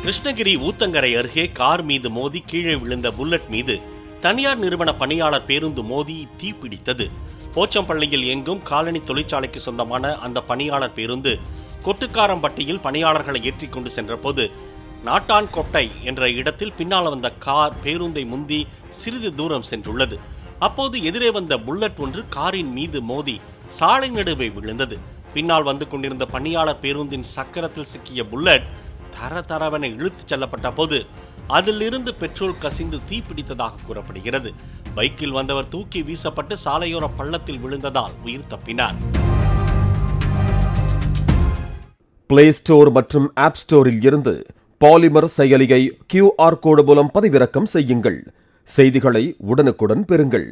கிருஷ்ணகிரி ஊத்தங்கரை அருகே கார் மீது மோதி கீழே விழுந்த புல்லட் மீது தனியார் நிறுவன பணியாளர் பேருந்து மோதி தீப்பிடித்தது. போச்சம்பள்ளியில் இயங்கும் காலனி தொழிற்சாலைக்கு சொந்தமான அந்த பணியாளர் பேருந்து கொட்டுக்காரம்பட்டியில் பணியாளர்களை ஏற்றிக் கொண்டு சென்றபோது நாட்டான்கொட்டை என்ற இடத்தில் பின்னால் வந்த கார் பேருந்தை முந்தி சிறிது தூரம் சென்றுள்ளது. அப்போது எதிரே வந்த புல்லட் ஒன்று காரின் மீது மோதி சாலை நடுவே விழுந்தது. பின்னால் வந்து கொண்டிருந்த பணியாளர் பேருந்தின் சக்கரத்தில் சிக்கிய புல்லட் தரதரவென இழுத்துச் செல்லப்பட்ட போது அதிலிருந்து பெட்ரோல் கசிந்து தீப்பிடித்ததாக கூறப்படுகிறது. பைக்கில் வந்தவர் தூக்கி வீசப்பட்டு சாலையோர பள்ளத்தில் விழுந்ததால் உயிர் தப்பினார். பிளே ஸ்டோர் மற்றும் ஆப் ஸ்டோரில் இருந்து பாலிமர் செயலியை QR கோடு மூலம் பதிவிறக்கம் செய்யுங்கள். செய்திகளை உடனுக்குடன் பெறுங்கள்.